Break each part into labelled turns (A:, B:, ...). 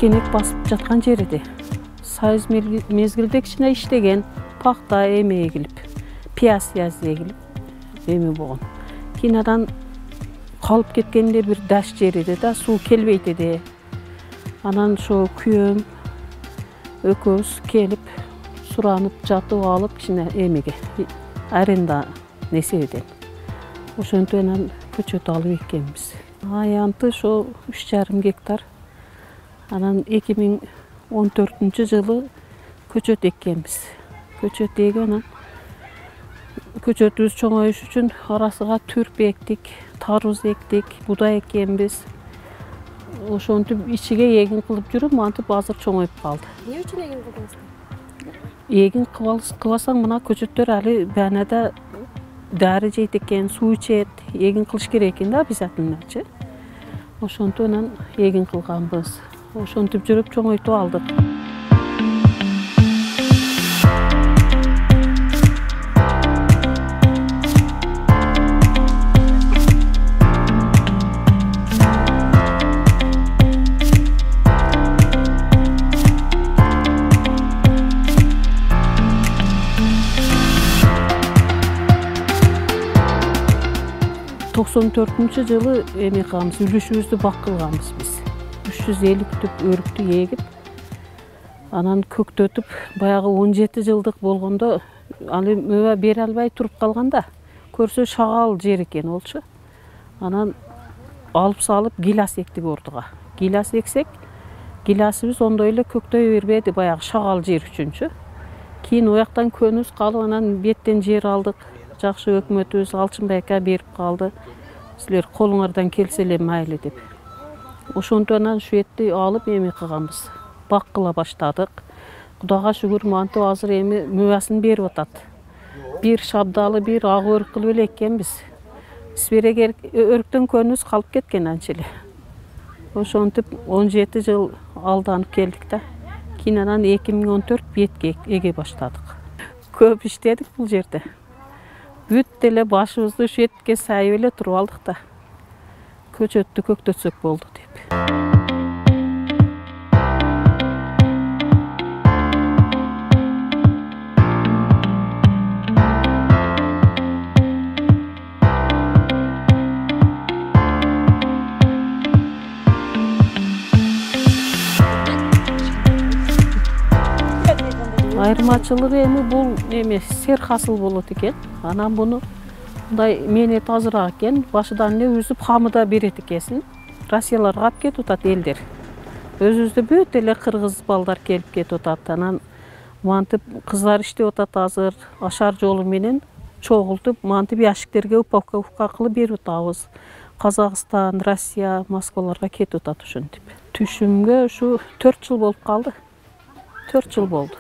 A: тишкенек басып жаткан жер эди. Сайыз мезгилде кичине иштеген, пакта эме эгилип, пияз эгилип эме болгон. Кийин анан калып кеткенде бир даш жер эди да, суу келбейт эди. Анан ошо күйөөм экөөбүз келип, суранып жатып алып кичине эмеге, аренда несебеден. Ошентип анан көчөт алып эккенбиз. Аянты ошо 3,5 гектар. Анан 2014-жылы көчөт эккенбиз. Көчөт эгип анан көчөтүбүз чоңоюш үчүн арасыга түрп эктик, тарыз эктик, будай эккенбиз. Ошентип ичиге эгин кылып жүрүп, мантип азыр чоңоюп калды.
B: Эмне үчүн эгин кылдыңыз?
A: Эгин кылбасаң мына көчөттөр али баанада дары жейт экен, суу ичет, эгин кылыш керек экен да обязательночу. Ошентип анан эгин кылганбыз. Ошентип жүрүп чоңойтуп алдык. Жылы эме кылганбыз, үлүшүбүздү бак кылганбыз биз. 350 түп өрүктү эгип, анан көктөтүп, баягы 17 жылдык болгондо, аны мөбө бере албай туруп калганда, көрсө шагал жер экен болчу. Анан алып салып гилас эктик ордуга. Гилас эксек, гиласыбыз ондой эле көктөй бербеди, баягы шагал жер үчүнчү. Кийин ояктан көнүбүз калып, анан беттен жер алдык. Жакшы өкмөтүбүз Алчынбай ака берип калды. Силер колуңардан келсе эле майлы деп. Ошентип анан шветти алып эме кылганбыз. Бак кыла баштадык. Кудайга шүгүр, мантип азыр эми мөбасын берип атат. Бир шабдалы, бир ак өрүк кылып эле эккенбиз. Сибиреге өрүктөн көнүбүз калып кеткен анча эле. Ошентип 17 жыл алданып келдик да. Кийин анан 2014 бетке эге баштадык. Көп иштедик бул жерде. Бүт деле башыбызды шетке сайып эле туруп алдык да. Көчөттү көктөтсөк болду деп. Айырмачылыгы эми бул эме сер хасыл болот экен. Анан буну мындай менет азыраак экен, башыдан эле үзүп хамыда берет экенсин. Россияларга алып кетип атат элдер. Өзүбүздө бүт эле кыргыз балдар келип кетип атат. Анан мантип кыздар иштеп атат азыр, ашар жолу менен чогултуп, мантип яшиктерге упаковка кылып берип атабыз. Казакстан, Россия, Москваларга кетип атат ошентип. Түшүмгө ушу 4 жыл болуп калды. 4 жыл болду.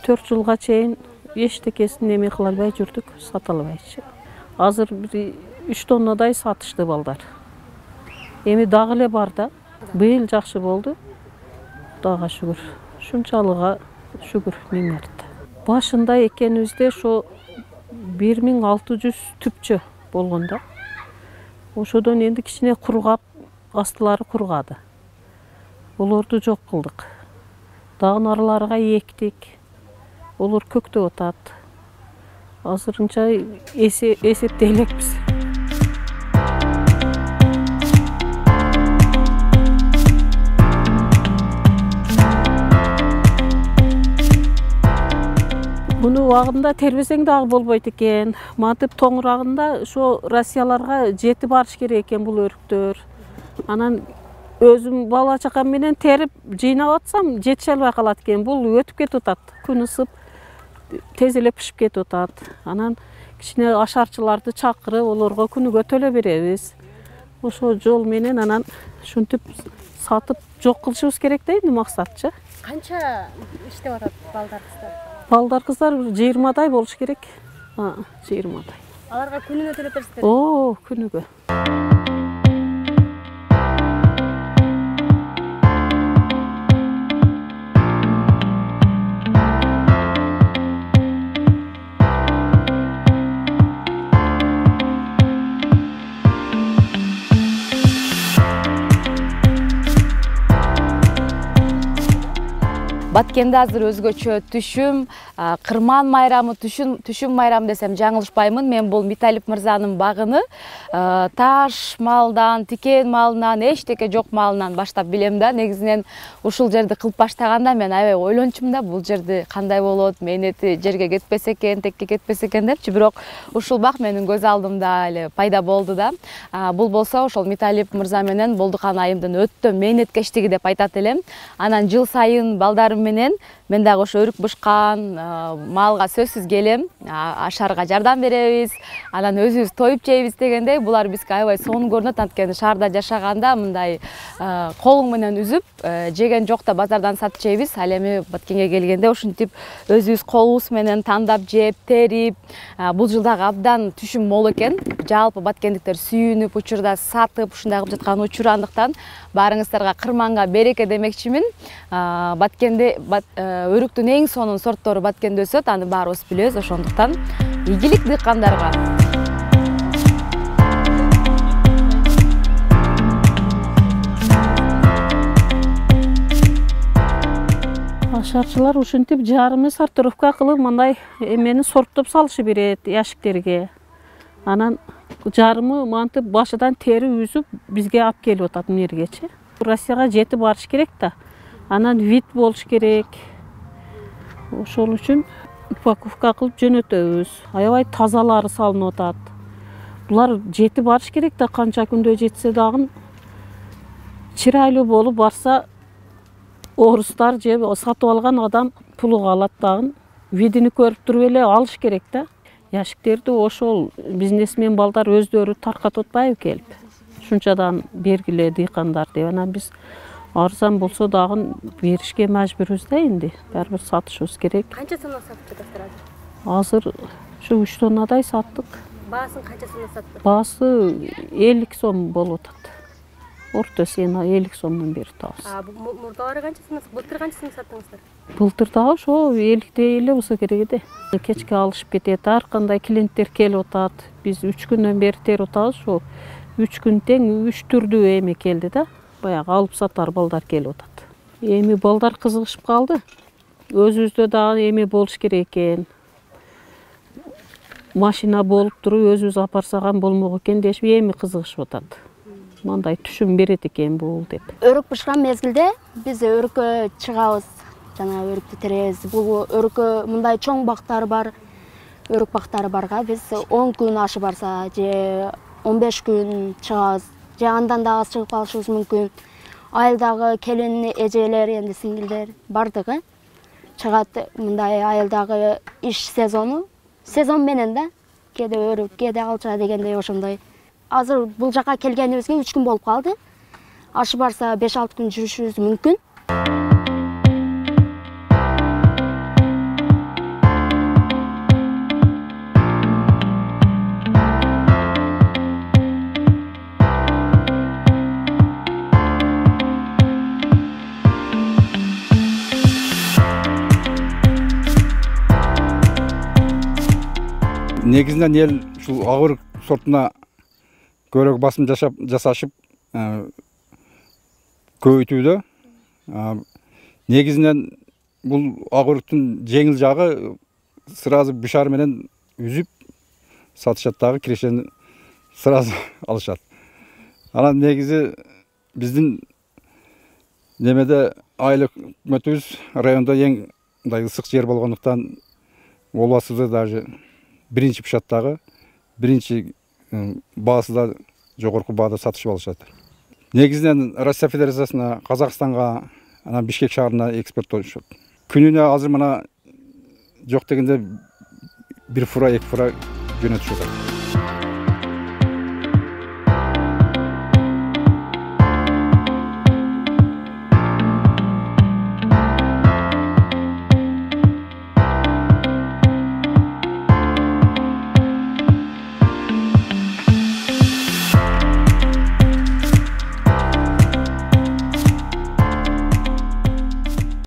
A: 4 жылга чейин эчтекесин эме кыла албай жүрдүк, сата албайчы. Азыр 3 тоннадай сатышты балдар. Эми дагы эле бар да. Быйыл жакшы болду. Кудайга шүгүр. Шунчалыга шүгүр миң марта. Башында экенибизде ошо 1600 түпчө болгондо. Ошодон энди кичине кургап, астылары кургады. Олорду жок кылдык. Дагы нарларга эктик. Олар көктөп атат. Азырынча эсептей элекпиз. Буну убагында тербесең дагы болбойт экен. Мантип тоңурагында ошо Россияларга жетип барыш керек экен бул өрүктөр. Анан өзүм бала чакам менен терип жыйнап атсам, жетише албай калат экен. Бул өтүп кетип атат. Күн ысып, тез эле пишип кетип атат. Анан кичине ашарчыларды чакырып, олорго күнүгө төлөп беребиз. Ошо жол менен анан ушинтип сатып жок кылышыбыз керек да энди максатчы.
B: Канча иштеп атат балдар кыздар?
A: Балдар кыздар 20дай болуш керек. 20дай.
B: Аларга күнүнө төлөп бересиздер?
A: Күнүгө.
C: Баткенде азыр өзгөчө түшүм, кырман майрамы, түшүм майрамы десем жаңылышпаймын. Мен бул Миталип мырзанын багыны таш малдан, тикен малынан, эчтеке жок малынан баштап билем да. Негизинен ушул жерди кылып баштаганда мен аябай ойлончумун да, бул жерди кандай болот, мээнети жерге кетпесе экен, текке кетпесе экен депчи. Бирок ушул бак менин көз алдымда эле пайда болду да. Бул болсо ошол Миталип мырза менен Болдукан айымдын өтө мээнеткечтиги деп айтат элем. Анан жыл сайын балдарым менен мен дагы ошо өрүк бышкан малга сөзсүз келем, ашарга жардам беребиз, анан өзүбүз тоюп жейбиз дегендей, булар бизге аябай сонун көрүнөт. Анткени шаарда жашаганда мындай колуң менен үзүп, жеген жокто базардан сатып жейбиз. Ал эми Баткенге келгенде ушинтип өзүбүз колубуз менен тандап жеп, терип, бул жыл дагы абдан түшүм мол экен. Жалпы баткендиктер сүйүнүп, учурда сатып, ушундай кылып жаткан учур, андыктан баарыңыздарга кырманга береке демекчимин. Баткенде өрүктүн эң сонун сорттору Баткенде өсөт, аны баарыбыз билебиз. Ошондуктан ийгилик дыйкандарга.
A: Ашарчылар ушинтип жарымы сортировка кылып мындай эмени сорттоп салышы берет яшиктерге. Анан жарымы мантип башыдан тери үзүп бизге алып келип атат мынергечи. Россияга жетип барыш керек да. Анан вид болуш керек. Ошол үчүн упаковка кылып жөнөтөбүз. Аябай тазалары салынып атат. Булар жетип барыш керек да, канча күндө жетсе дагы чырайлуу болуп барса орустар же сатып алган адам пулуга алат дагы. Видини көрүп туруп эле алыш керек да. Яшиктерди ошол бизнесмен балдар өздөрү таркатып атпайбы келип. Ушунчадан бергиле дыйкандар деп. Анан биз арзан болсо дагы беришке мажбурбуз да энди. Баары бир сатышыбыз керек.
B: Канча сомдон сатып жатасыздар азыр?
A: Азыр ушу 3 тоннадай саттык.
B: Баасын канча сомдон саттыңыз?
A: Баасы 50 сом болуп атат. Орто сена 50 сомдон берип атабыз.
B: Мурдалары канча сомдон, былтыр канча сомдон саттыңыздар?
A: Былтыр дагы ошо 50 эле болсо керек эди. Кечке алышып кетет, ар кандай клиенттер келип атат. Биз 3 күндөн бери терип атабыз. Ошо 3 күн тең 3 түрдүү эме келди да. Баягы алып сатар балдар келип атат. Эми балдар кызыгышып калды. Өзүбүздө дагы эме болуш керек экен. Машина болуп туруп өзүбүз апарсаган болмок экен дешип эми кызыгышып атат. Мындай түшүм берет экен бул деп.
D: Өрүк бышкан мезгилде биз өрүккө чыгабыз. Жана өрүктү теребиз. Бул өрүккө мындай чоң бактары бар. Өрүк бактары барга биз 10 күн ашы барса же 15 күн чыгабыз. Же андан да аз чыгып калышыбыз мүмкүн. Айылдагы келин эжелер, энди сиңдилер бардыгы чыгат. Мындай айылдагы иш сезону, сезон менен да. Кээде өрүк, кээде алча дегендей ошондой. Азыр бул жака келгенибизге 3 күн болуп калды. Ашы барса 5-6 күн жүрүшүбүз мүмкүн.
E: Негизинен эл ушул ак өрүк сортуна көбүрөөк басым жасашып көбөйтүүдө. Негизинен бул ак өрүктүн жеңил жагы сразу бышар менен үзүп сатышат дагы, кирешени сразу алышат. Анан негизи биздин немеде айыл өкмөтүбүз райондо эң мындай ысык жер болгондуктан олбасыбызда даже биринчи пышаттагы, биринчи баасы да жогорку баада сатышып алышат. Негизинен Россия Федерациясына, Казакстанга, анан Бишкек шаарына экспорттошот. Күнүнө азыр мына жок дегенде 1 фура, 2 фура жөнөтүшөт.